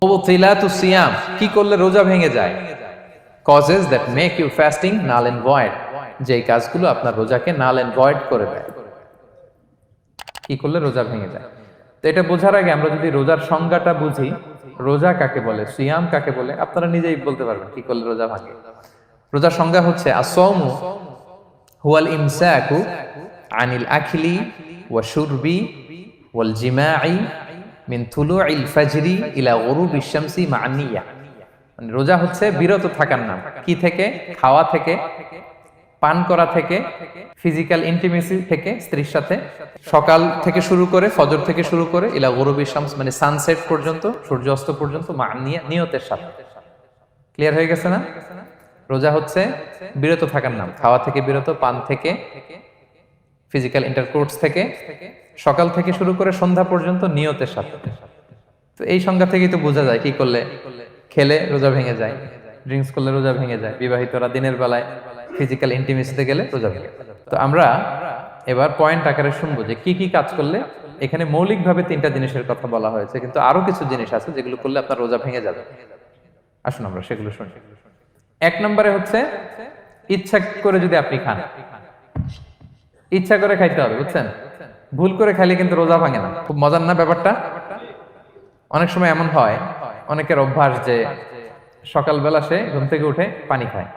মুবতিলাতুস সিয়াম, কি করলে রোজা ভেঙে যায়? Causes that make you fasting null and void, যে কাজগুলো আপনার রোজাকে নাল এন্ড ভয়েড করে দেয়। কি করলে রোজা ভেঙে যায়? তো এটা বোঝার আগে আমরা যদি রোজার সংজ্ঞাটা বুঝি, রোজা কাকে বলে, সিয়াম কাকে বলে, আপনারা নিজেই বলতে পারবেন কি করলে রোজা ভাঙে। রোজার সংজ্ঞা হচ্ছে আসওমু হুয়াল ইমসাকু আনিল আখলি ওয়া শুরবি ওয়াল জিমাই মিন তুলুইল ফাজরি ইলা গুরুবিশ শামসি মা নিয়া। মানে রোজা হচ্ছে বিরত থাকার নাম। কি থেকে? খাওয়া থেকে, পান করা থেকে, ফিজিক্যাল ইন্টিমেসি থেকে স্ত্রীর সাথে, সকাল থেকে শুরু করে, ফজর থেকে শুরু করে ইলা গুরুবিশ শামস মানে সানসেট পর্যন্ত, সূর্যাস্ত পর্যন্ত, মা নিয়া, নিয়তের সাথে। ক্লিয়ার হয়ে গেছে না? রোজা হচ্ছে বিরত থাকার নাম। খাওয়া থেকে বিরত, পান থেকে, ফিজিক্যাল ইন্টারকোর্স থেকে, সকাল থেকে শুরু করে সন্ধ্যা পর্যন্ত নিয়তের সাথে। তো এই সংজ্ঞা থেকেই তো বোঝা যায় কি করলে, খেলে রোজা ভেঙে যায়, ড্রিঙ্কস করলে রোজা ভেঙে যায়, বিবাহিতরা দিনের বেলায় ফিজিক্যাল ইন্টিমেসিতে গেলে রোজা ভেঙে যায়। তো আমরা এবার পয়েন্ট আকারে শুনবো যে কি কি কাজ করলে। এখানে মৌলিকভাবে 3টা জিনিসের কথা বলা হয়েছে, কিন্তু আরো কিছু জিনিস আছে যেগুলো করলে আপনার রোজা ভেঙে যাবে। আসুন আমরা সেগুলো শুনি। 1 নম্বরে হচ্ছে ইচ্ছা করে যদি আপনি খান, ইচ্ছা করে খাইতে হবে, বুঝছেন? ভুল করে খাইলে কিন্তু রোজা ভাঙে না। খুব মজার না ব্যাপারটা? অনেক সময় এমন হয়, অনেকের অভ্যাস যে সকালবেলা সে ঘুম থেকে উঠে পানি খায়।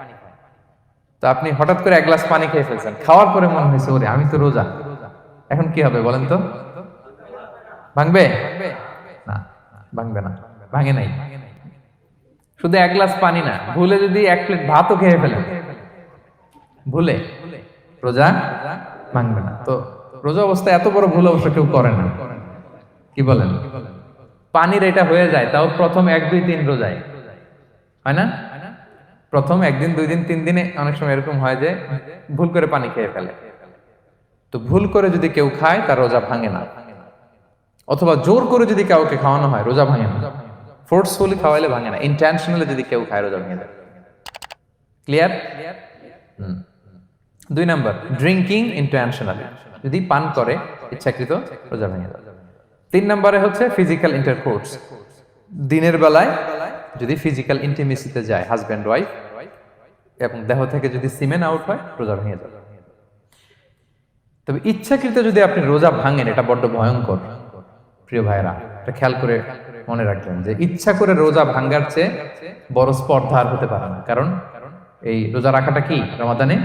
তো আপনি হঠাৎ করে 1 গ্লাস পানি খেয়ে ফেলছেন, খাওয়ার পরে মনে হয়েছে ওরে আমি তো রোজা, এখন কি হবে বলেন তো? ভাঙবে না? ভাঙবে না, ভাঙে নাই। শুধু 1 গ্লাস পানি না, ভুলে যদি 1 প্লেট ভাতও খেয়ে ফেলেন, ভুলে, রোজা ভাঙবে না। তো রোজা অবস্থায় এত বড় ভুল অবশ্য কেউ করে না, কি বলেন? পানির এটা হয়ে যায়, তাও প্রথম 1, 2, 3 রোজায় হয় না? প্রথম 1 দিন, 2 দিন, 3 দিনে অনেক সময় এরকম হয় যে ভুল করে পানি খেয়ে ফেলে। তো ভুল করে যদি কেউ খায় তার রোজা ভাঙে না। অথবা জোর করে যদি কাউকে খাওয়ানো হয় রোজা ভাঙে না। ফোর্সফুলি খাওয়াইলে ভাঙে না, ইন্টেনশনালি যদি কেউ খায় রোজা ভেঙে যায়। ক্লিয়ার? 2 নাম্বার, ড্রিঙ্কিং ইন্টেনশনালি, যদি পান করে ইচ্ছাকৃত, রোজা ভেঙে যায়। 3 নম্বরে হচ্ছে ফিজিক্যাল ইন্টারকোর্স, দিনের বেলায় যদি ফিজিক্যাল ইন্টিমেসিতে যায় হাজব্যান্ড ওয়াইফ এবং দেহ থেকে যদি সিমেন আউট হয় রোজা ভেঙে যাবে। তবে ইচ্ছাকৃত যদি আপনি রোজা ভাঙেন, এটা বড্ড ভয়ঙ্কর প্রিয় ভাইরা। এটা খেয়াল করে মনে রাখবেন যে ইচ্ছা করে রোজা ভাঙার চেয়ে বড় স্পর্ধা আর হতে পারে না। কারণ এই রোজা রাখাটা কি রমাদানে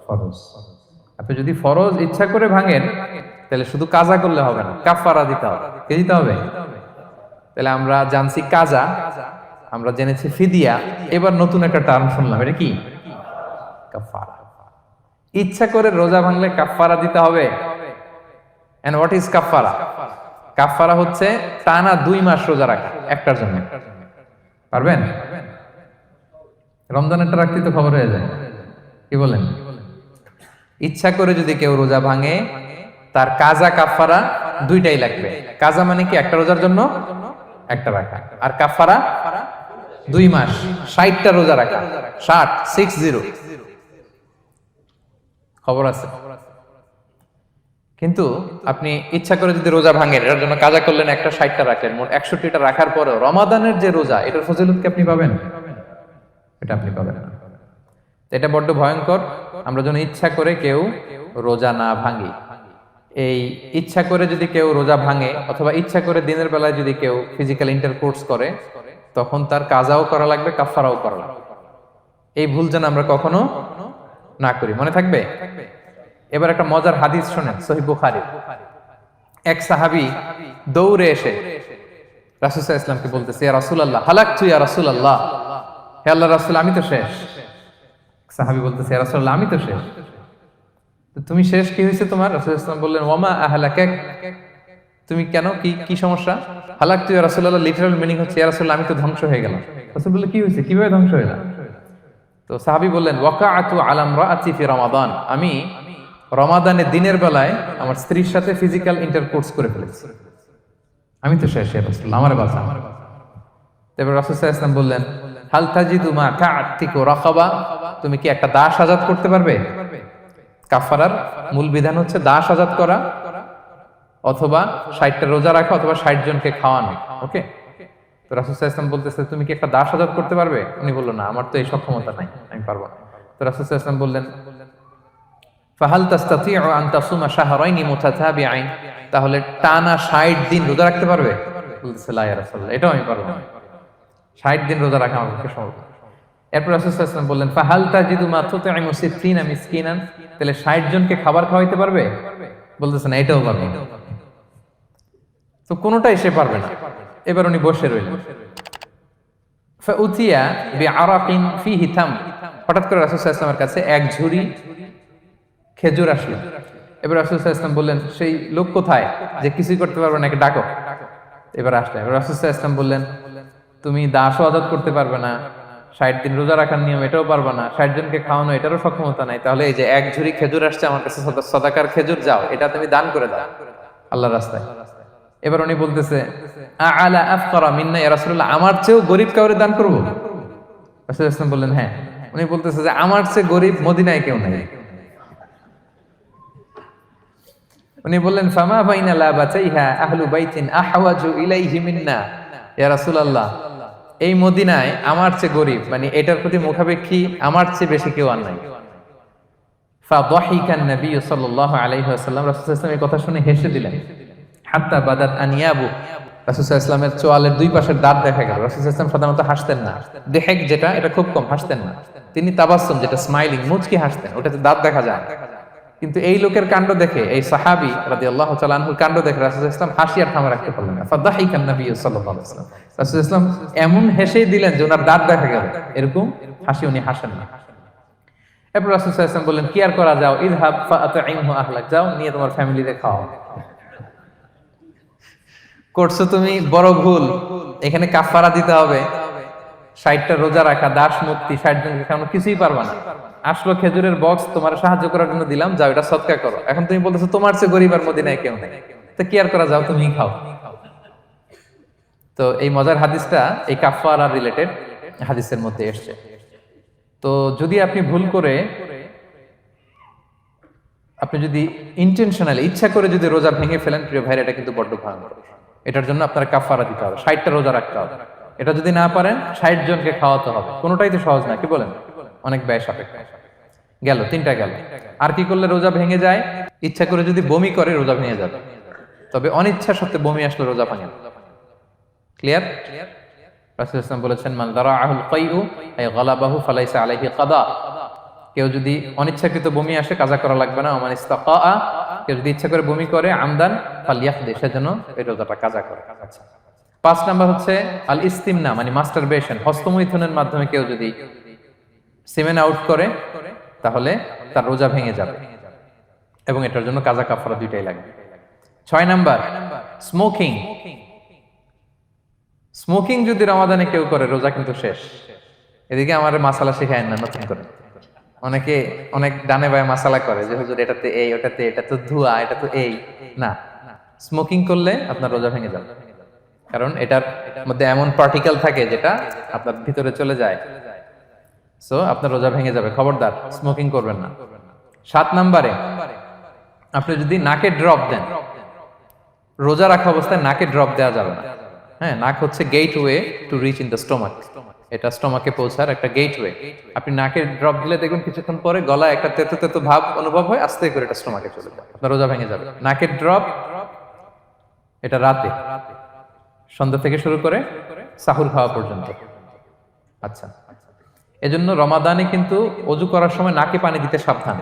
ফরজ। আপনি যদি ফরজ ইচ্ছা করে ভাঙেন তাহলে শুধু কাজা করলে হবে না, কাফারা দিতে হবে। কে দিতে হবে? তাহলে আমরা জানছি কাজা, আমরা জেনেছি ফিদিয়া, এবার নতুন একটা টার্ম শুনলাম, এটা কি? কাফারা। ইচ্ছা করে রোজা ভাঙলে কাফারা দিতে হবে। এন্ড হোয়াট ইজ কাফারা? কাফারা হচ্ছে টানা 2 মাস রোজা রাখা একটার জন্য। পারবেন? রমজানেরটা রাখতে তো খবর হয়ে যায়, কি বলেন? ইচ্ছা করে যদি কেউ রোজা ভাঙে তার কাজা কাফারা 2টাই লাগবে। কাজা মানে কি? একটা রোজার জন্য একটা রাখা, আর কাফারা 2 মাস 60টা রোজা রাখা। 60 খবর আছে। কিন্তু আপনি ইচ্ছা করে যদি রোজা ভাঙেন, এটার জন্য কাজা করলেন, একটা 60টা রাখলেন, মোট 61টা রাখার পরেও রমাদানের যে রোজা, এটার ফজিলত কি আপনি পাবেন? এটা আপনি পাবেন না। এটা বড্ড ভয়ঙ্কর। আমরা যেন ইচ্ছা করে কেউ রোজা না ভাঙি। এই ইচ্ছা করে যদি কেউ রোজা ভাঙে অথবা ইচ্ছা করে দিনের বেলায় যদি কেউ ফিজিক্যাল ইন্টারকোর্স করে, তখন তার কাজাও করা লাগবে, কাফারাও করা লাগবে। এই ভুল যেন আমরা কখনো না করি, মনে থাকবে। এবার একটা মজার হাদিস শোনেন, সহিহ বুখারী। এক সাহাবী দৌড়ে এসে রাসূল সাল্লাল্লাহু আলাইহি ওয়াসাল্লামকে বলতেছে, ইয়া রাসূলুল্লাহ হালাকতু ইয়া রাসূলুল্লাহ, হে আল্লাহর রাসূল আমি তো শেষ। সাহাবী বলতেছে, ইয়া রাসূলুল্লাহ আমি তো শেষ। তুমি শেষ, কি হয়েছে তোমার? রাসূল সাল্লাল্লাহু আলাইহি ওয়াসাল্লাম বললেন, ওয়ামা আহলাকাক, তুমি কেন, কি সমস্যা? হালাকতু ইয়া রাসূলুল্লাহ লিটারাল মিনিং হচ্ছে, ইয়া রাসূলুল্লাহ আমি তো ধ্বংস হয়ে গেলাম। রাসূল বললেন, কি হয়েছে, কিভাবে ধ্বংস হইলাম? তো সাহাবী বললেন, ওয়াকাআতু আলা ইমরাআতি ফি রমাদান, আমি রমাদানে দিনের বেলায় আমার স্ত্রীর সাথে ফিজিক্যাল ইন্টারকোর্স করে ফেলেছি, আমি তো শেষ, ইয়া রাসূলুল্লাহ আমারে বাঁচান। তারপর রাসূল সাল্লাল্লাহু আলাইহি ওয়াসাল্লাম বললেন, হাল তাজিদু মা কা'আতিকু রাকাবা, তুমি কি একটা দাস আজাদ করতে পারবে? কাফারার মূল বিধান হচ্ছে দাস আজাদ করা অথবা 60টা রোজা রাখা অথবা 60 জনকে খাওয়ানো। ওকে, তো রাসূল সাল্লাল্লাহু আলাইহি ওয়াসাল্লাম বলতেছে, তুমি কি একটা দাস আজাদ করতে পারবে? উনি বলল, না, আমার তো এই সক্ষমতা নাই, আমি পারবো না। তো রাসূল সাল্লাল্লাহু আলাইহি ওয়াসাল্লাম বললেন, ফাহাল তাস্তাতিউ আন তাসুমা শাহরাইনি মুতাতাবিআইন, তাহলে টানা 60 দিন রোজা রাখতে পারবে? বলতেছে, লা ইয়া রাসূলুল্লাহ, এটাও আমি পারবো না, 60 দিন রোজা রাখা আমার পক্ষে সম্ভব না। এরপর রাসূল সাল্লাল্লাহু আলাইহি ওয়াসাল্লাম বললেন, ফাহাল তাজিদু মা তুতঈমু 60 মিসকিনান, তাহলে 60 জনকে খাবার খাওয়াইতে পারবে? বলতেছে, না, এটাও পারবো না। তো কোনোটাই সে পারবে না। এবার উনি বসে রইলেন। ফাউতিয়া বিআরাকিন ফিহি তাম, হঠাৎ করে রাসূল সাল্লাল্লাহু আলাইহি ওয়াসাল্লামের কাছে এক ঝুড়ি খেজুর আসলো। এবার রাসূল সাল্লাল্লাহু আলাইহি ওয়াসাল্লাম বললেন, সেই লোক কোথায় যে কিছুই করতে পারবে না, একে ডাকো। এবার আসলেন। এবার রাসূল সাল্লাল্লাহু আলাইহি ওয়াসাল্লাম বললেন, তুমি দাসও আজাদ করতে পারবে না, 60 দিন রোজা রাখার নিয়ম এটাও পারবে না, 60 জনকে খাওয়ানো এটারও সক্ষমতা নাই, তাহলে এই যে এক ঝুড়ি খেজুর আসছে আমার কাছে, সাদাকার খেজুর, যাও এটা তুমি দান করে দাও আল্লাহর রাস্তায়। এবার উনি বলতেছে, আলা আফকারা মিন্না ইয়া রাসূলুল্লাহ, আমার চেয়েও গরীব কাউরে দান করব? রাসূল সাল্লাল্লাহু আলাইহি ওয়াসাল্লাম বললেন, হ্যাঁ। উনি বলতেছে যে আমার চেয়ে গরীব মদিনায় কেউ নাই। উনি বললেন, ফামা বাইনা লাবাতাইহা আহলু বাইতিন আহওয়াজু ইলাইহি মিন্না ইয়া রাসূলুল্লাহ, এই মদিনায় আমার চেয়ে গরীব, মানে এটার প্রতি মুখাপেক্ষী আমার চেয়ে বেশি কেউ আর নাই। ফাদাহিকান নবী সাল্লাল্লাহু আলাইহি ওয়াসাল্লাম, রাসূল সাল্লাল্লাহু আলাইহি ওয়াসাল্লাম এই কথা শুনে হেসে দিলেন। হাত্তা বাদাত আনিয়াবু, রাসূল সাল্লাল্লাহু আলাইহি ওয়াসাল্লামের চোয়ালের দুই পাশের দাঁত দেখা গেল। রাসূল সাল্লাল্লাহু আলাইহি ওয়াসাল্লাম সাধারণত হাসতেন না, দেহেক যেটা এটা খুব কম হাসতেন না, তিনি তাবাসসুম যেটা স্মাইলিং মুচকি হাসতেন, ওটাতে দাঁত দেখা যায়। কিন্তু এই লোকের কাণ্ড দেখে, এই সাহাবী রাদিয়াল্লাহু তাআলা আনহুর কাণ্ড দেখে রাসূল সাল্লাল্লাহু আলাইহি ওয়াসাল্লাম হাসি আর থামা রাখতে পারলেন না। ফাদাহিকান নবী সাল্লাল্লাহু আলাইহি ওয়াসাল্লাম, রাসূল সাল্লাল্লাহু আলাইহি ওয়াসাল্লাম এমন হেসেই দিলেন যে ওনার দাঁত দেখা গেল, এরকম হাসি উনি হাসেন না। এরপর রাসূল সাল্লাল্লাহু আলাইহি ওয়াসাল্লাম বললেন, কি আর করা, যাও, ইযহাব ফাআতঈমহু আহলাক, যাও নিয়ে তোমার ফ্যামিলিতে খাও। করছো তুমি বড় ভুল, এখানে কাফারা দিতে হবে, 60টা রোজা রাখা, দাস মুক্তি, 60 জনকে খাওয়ানো, কিছুই পারবা না। আসলো খেজুরের বক্স, তোমার সাহায্য করার জন্য দিলাম, যাও এটা সদকা করো। এখন তুমি বলতেছো তোমার চেয়ে গরীব আর মদিনায় কেউ নেই, তো কি আর করা, যাও তুমি খাও। তো এই মজার হাদিসটা এই কাফারা রিলেটেড হাদিসের মধ্যে এসেছে। তো যদি আপনি ভুল করে, আপনি যদি ইন্টেনশনালি ইচ্ছা করে যদি রোজা ভেঙে ফেলেন, প্রিয় ভাইরা, এটা কিন্তু বড্ড ভয়ঙ্কর। এটার জন্য আপনার কাফারা দিতে হবে, 60টা রোজা রাখতে হবে। এটা যদি না পারেন, 60 জনকে খাওয়াতে হবে। কোনোটাই তো সহজ না, কি বলেন? অনেক ব্যয় সাপেক্ষ। গেল 3টা গেল। আর কি করলে রোজা ভেঙে যায়? ইচ্ছা করে যদি বমি করে রোজা ভেঙে যাবে, তবে অনিচ্ছা সত্ত্বে বমি আসলে রোজা ভাঙে। ক্লিয়ার? রাসূল সাল্লাল্লাহু আলাইহি ওয়াসাল্লাম বলেছেন, মান দারাআহুল কাইউ আই গালাবাহু ফালাইসা আলাইহি কাদা, কেউ যদি অনিচ্ছাকৃত বমি আসে কাজা করা লাগবে না। ওমান ইস্তাকা, কেউ যদি ইচ্ছা করে বমি করে, আমদান ফালিয়াকদি, সেজন্য এই রোজাটা কাজা করে। আচ্ছা, 5 নাম্বার হচ্ছে আল ইস্তিমনা, মানে মাস্টারবেশন, হস্তমৈথুনের মাধ্যমে কেউ যদি সিমেন আউট করে, তাহলে তার রোজা ভেঙে যাবে, এবং এটার জন্য কাজা কাফারা দুইটাই লাগবে। 6 নাম্বার স্মোকিং। স্মোকিং যদি রমাদানে কেউ করে, রোজা কিন্তু শেষ। এদিকে আমার মাসালা শেখায় না নতুন করে, অনেকে অনেক ডানে বায়ে মাসালা করে যে হুজুর এটাতে এই, ওটাতে, এটা তো ধোঁয়া, এটা তো এই না। স্মোকিং করলে আপনার রোজা ভেঙে যাবে, কারণ এটার মধ্যে এমন পার্টিকেল থাকে যেটা আপনার ভিতরে চলে যায়, সো আপনার রোজা ভেঙে যাবে। খবরদার স্মোকিং করবেন না। 7 নাম্বারে আপনি যদি নাকে ড্রপ দেন, রোজা রাখা অবস্থায় নাকে ড্রপ দেওয়া যাবে না। হ্যাঁ, নাক হচ্ছে gateway to reach in the stomach, এটা স্টোমাকে পৌঁছার একটা গেটওয়ে। আপনি নাকে ড্রপ দিলে দেখবেন কিছুক্ষণ পরে গলায় একটা তেতো তেতো ভাব অনুভব হয়, আস্তে করে এটা স্টোমাকে চলে যায়, আপনার রোজা ভেঙে যাবে। নাকের ড্রপ এটা রাতে, সন্ধ্যা থেকে শুরু করে সাহুর খাওয়া পর্যন্ত। আচ্ছা, এজন্য রমাদানে কিন্তু অজু করার সময় নাকে পানি দিতে সাবধান।